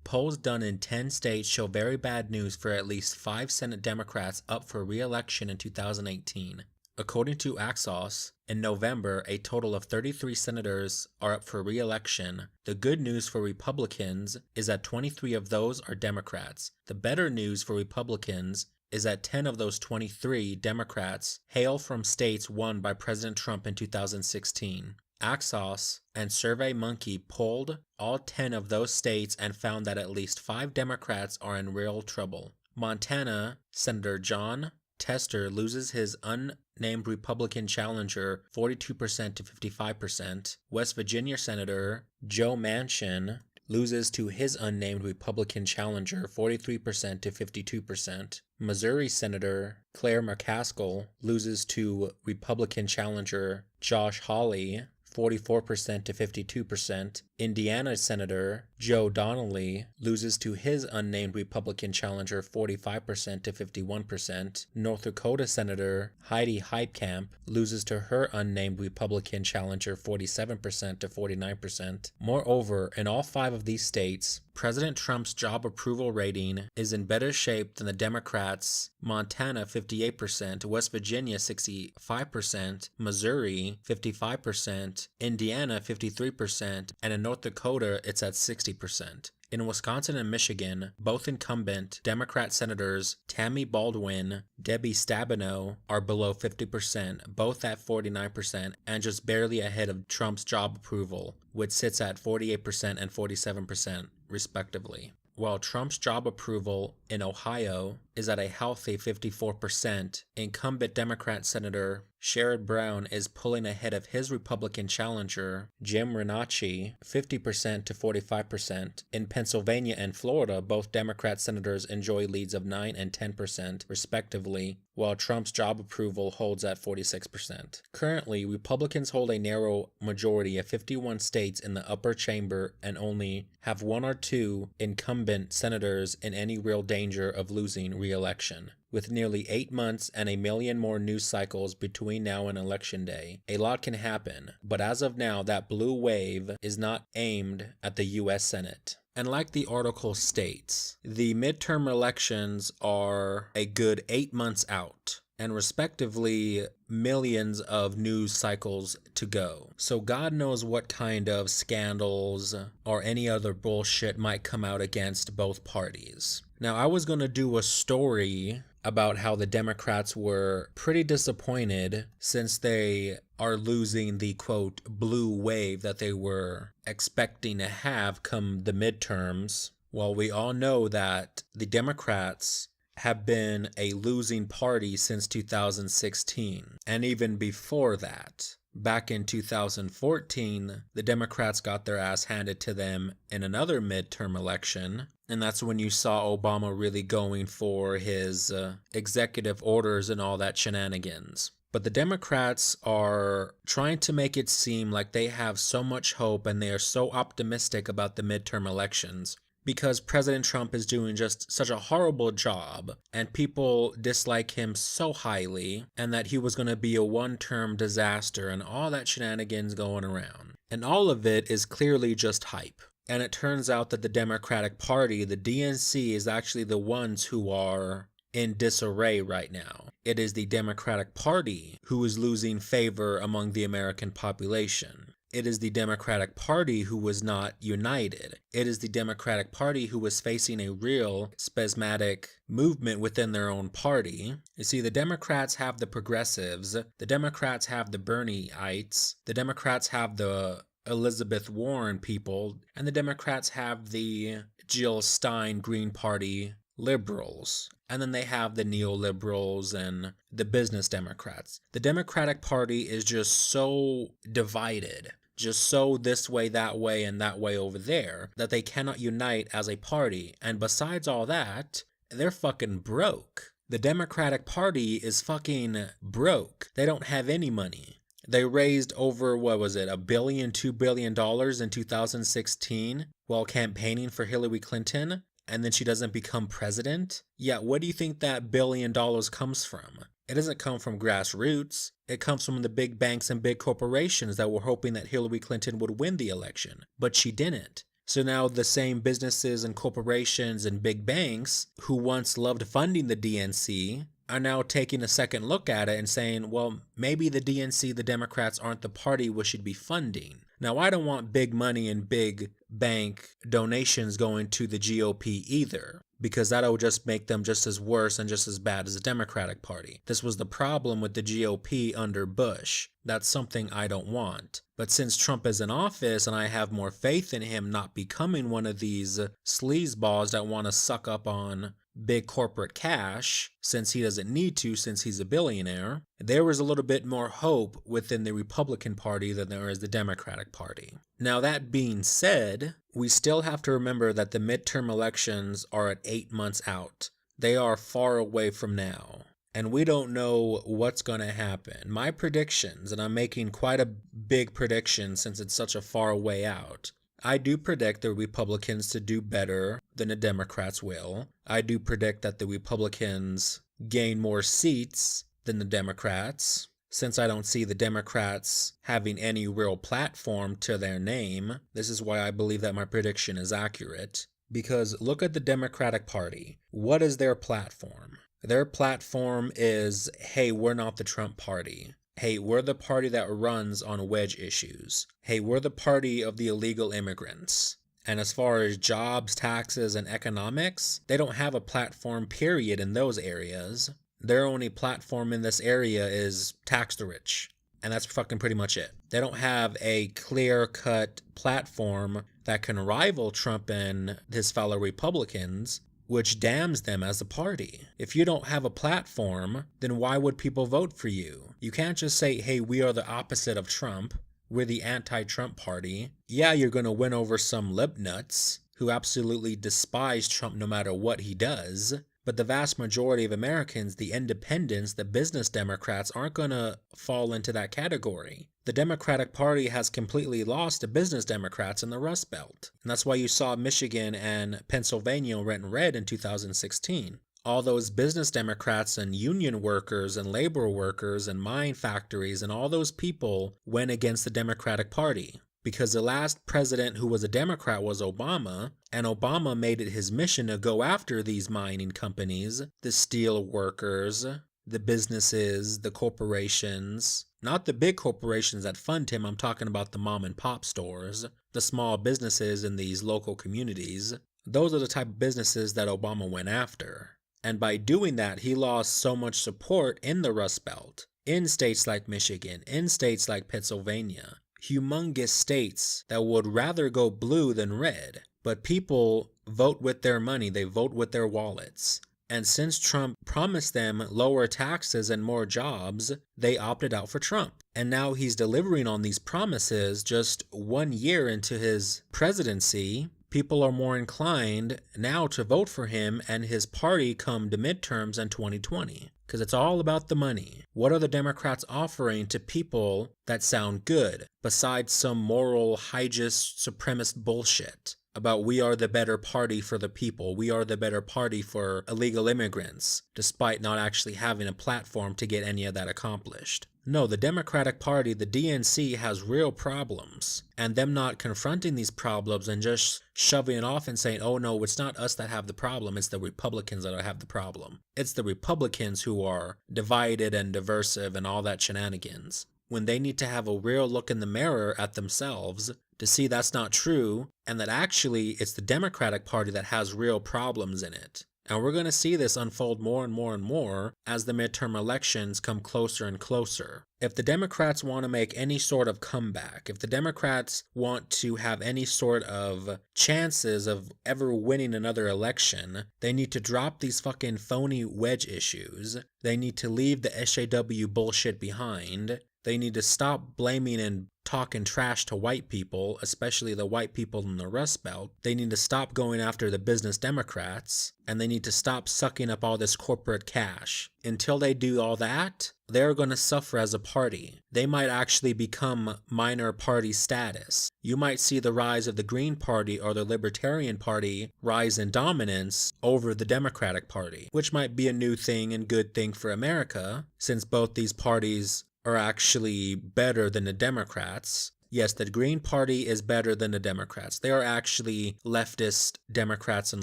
polls done in 10 states show very bad news for at least 5 Senate Democrats up for re-election in 2018. According to Axios, in November, a total of 33 senators are up for re-election. The good news for Republicans is that 23 of those are Democrats. The better news for Republicans is that 10 of those 23 Democrats hail from states won by President Trump in 2016. Axios and SurveyMonkey polled all 10 of those states and found that at least 5 Democrats are in real trouble. Montana, Senator Jon Tester loses his unnamed Republican challenger 42% to 55%. West Virginia Senator Joe Manchin loses to his unnamed Republican challenger 43% to 52%. Missouri Senator Claire McCaskill loses to Republican challenger Josh Hawley 44% to 52%. Indiana Senator Joe Donnelly loses to his unnamed Republican challenger 45% to 51%. North Dakota Senator Heidi Heitkamp loses to her unnamed Republican challenger 47% to 49%. Moreover, in all 5 of these states, President Trump's job approval rating is in better shape than the Democrats. Montana 58%, West Virginia 65%, Missouri 55%, Indiana 53%, and in North Dakota it's at 60%. In Wisconsin and Michigan, both incumbent Democrat senators Tammy Baldwin, Debbie Stabenow are below 50%, both at 49% and just barely ahead of Trump's job approval, which sits at 48% and 47% respectively. While Trump's job approval in Ohio is at a healthy 54%, incumbent Democrat Senator Sherrod Brown is pulling ahead of his Republican challenger, Jim Renacci, 50% to 45%. In Pennsylvania and Florida, both Democrat senators enjoy leads of 9 and 10%, respectively, while Trump's job approval holds at 46%. Currently, Republicans hold a narrow majority of 51 states in the upper chamber and only have 1 or 2 incumbent senators in any real danger of losing re-election. With nearly 8 months and a million more news cycles between now and Election Day, a lot can happen, but as of now, that blue wave is not aimed at the U.S. Senate. And like the article states, the midterm elections are a good 8 months out, and respectively millions of news cycles to go. So God knows what kind of scandals or any other bullshit might come out against both parties. Now, I was going to do a story about how the Democrats were pretty disappointed since they are losing the quote blue wave that they were expecting to have come the midterms. Well, we all know that the Democrats have been a losing party since 2016, and even before that. Back in 2014, the Democrats got their ass handed to them in another midterm election, and that's when you saw Obama really going for his executive orders and all that shenanigans. But the Democrats are trying to make it seem like they have so much hope and they are so optimistic about the midterm elections, because President Trump is doing just such a horrible job and people dislike him so highly, and that he was going to be a one-term disaster and all that shenanigans going around. And all of it is clearly just hype. And it turns out that the Democratic Party, the DNC, is actually the ones who are in disarray right now. It is the Democratic Party who is losing favor among the American population. It is the Democratic Party who was not united. It is the Democratic Party who was facing a real spasmodic movement within their own party. You see, the Democrats have the progressives, the Democrats have the Bernieites, the Democrats have the Elizabeth Warren people, and the Democrats have the Jill Stein Green Party liberals. And then they have the neoliberals and the business Democrats. The Democratic Party is just so divided, just so this way, that way, and that way over there, that they cannot unite as a party. And besides all that, they're fucking broke. The Democratic Party is fucking broke. They don't have any money. They raised over, $1 billion, $2 billion in 2016 while campaigning for Hillary Clinton, and then she doesn't become president? Yeah, what do you think that $1 billion comes from? It doesn't come from grassroots. It comes from the big banks and big corporations that were hoping that Hillary Clinton would win the election. But she didn't. So now the same businesses and corporations and big banks who once loved funding the DNC are now taking a second look at it and saying, well, maybe the DNC, the Democrats, aren't the party we should be funding. Now, I don't want big money and big bank donations going to the GOP either, because that'll just make them just as worse and just as bad as the Democratic Party. This was the problem with the GOP under Bush. That's something I don't want. But since Trump is in office and I have more faith in him not becoming one of these sleazeballs that want to suck up on big corporate cash, since he doesn't need to, since he's a billionaire, there is a little bit more hope within the Republican Party than there is the Democratic Party. Now, that being said, we still have to remember that the midterm elections are at 8 months out. They are far away from now, and we don't know what's going to happen. My predictions, and I'm making quite a big prediction since it's such a far way out, I do predict the Republicans to do better than the Democrats will. I do predict that the Republicans gain more seats than the Democrats, since I don't see the Democrats having any real platform to their name. This is why I believe that my prediction is accurate. Because look at the Democratic Party. What is their platform? Their platform is, hey, we're not the Trump party. Hey, we're the party that runs on wedge issues. Hey, we're the party of the illegal immigrants. And as far as jobs, taxes, and economics, they don't have a platform period in those areas. Their only platform in this area is tax the rich. And that's fucking pretty much it. They don't have a clear-cut platform that can rival Trump and his fellow Republicans, which damns them as a party. If you don't have a platform, then why would people vote for you? You can't just say, hey, we are the opposite of Trump. We're the anti-Trump party. Yeah, you're going to win over some lib nuts who absolutely despise Trump no matter what he does. But the vast majority of Americans, the independents, the business Democrats, aren't going to fall into that category. The Democratic Party has completely lost to business Democrats in the Rust Belt. And that's why you saw Michigan and Pennsylvania went red in 2016. All those business Democrats and union workers and labor workers and mine factories and all those people went against the Democratic Party. Because the last president who was a Democrat was Obama, and Obama made it his mission to go after these mining companies, the steel workers, the businesses, the corporations. Not the big corporations that fund him, I'm talking about the mom and pop stores, the small businesses in these local communities. Those are the type of businesses that Obama went after. And by doing that, he lost so much support in the Rust Belt, in states like Michigan, in states like Pennsylvania. Humongous states that would rather go blue than red. But people vote with their money, they vote with their wallets. And since Trump promised them lower taxes and more jobs, they opted out for Trump. And now he's delivering on these promises just 1 year into his presidency. People are more inclined now to vote for him and his party come to midterms in 2020. Because it's all about the money. What are the Democrats offering to people that sound good, besides some moral, hygienist, supremacist bullshit about we are the better party for the people, we are the better party for illegal immigrants, despite not actually having a platform to get any of that accomplished? No, the Democratic Party, the DNC, has real problems, and them not confronting these problems and just shoving it off and saying, oh no, it's not us that have the problem, it's the Republicans that have the problem. It's the Republicans who are divided and diversive and all that shenanigans, when they need to have a real look in the mirror at themselves to see that's not true, and that actually it's the Democratic Party that has real problems in it. And we're going to see this unfold more and more and more as the midterm elections come closer and closer. If the Democrats want to make any sort of comeback, if the Democrats want to have any sort of chances of ever winning another election, they need to drop these fucking phony wedge issues. They need to leave the SJW bullshit behind. They need to stop blaming and talking trash to white people, especially the white people in the Rust Belt. They need to stop going after the business Democrats, and they need to stop sucking up all this corporate cash. Until they do all that, they're going to suffer as a party. They might actually become minor party status. You might see the rise of the Green Party or the Libertarian Party rise in dominance over the Democratic Party, which might be a new thing and good thing for America, since both these parties are actually better than the Democrats. Yes, the Green Party is better than the Democrats. They are actually leftist Democrats and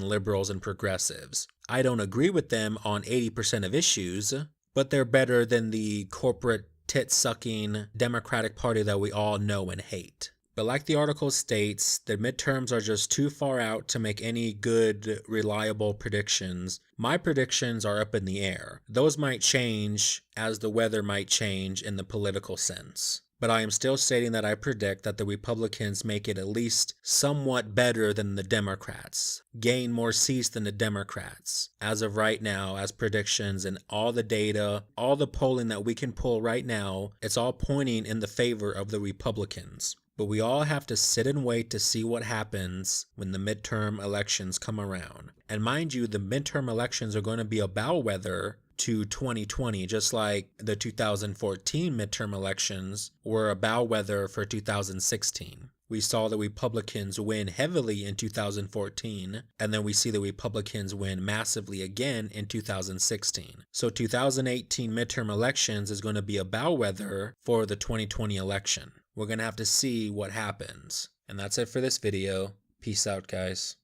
liberals and progressives. I don't agree with them on 80% of issues, but they're better than the corporate tit-sucking Democratic Party that we all know and hate. But like the article states, the midterms are just too far out to make any good, reliable predictions. My predictions are up in the air. Those might change as the weather might change in the political sense. But I am still stating that I predict that the Republicans make it at least somewhat better than the Democrats, gain more seats than the Democrats. As of right now, as predictions and all the data, all the polling that we can pull right now, it's all pointing in the favor of the Republicans. But we all have to sit and wait to see what happens when the midterm elections come around. And mind you, the midterm elections are going to be a bellwether to 2020, just like the 2014 midterm elections were a bellwether for 2016. We saw the Republicans win heavily in 2014, and then we see the Republicans win massively again in 2016. So 2018 midterm elections is going to be a bellwether for the 2020 election. We're going to have to see what happens. And that's it for this video. Peace out, guys.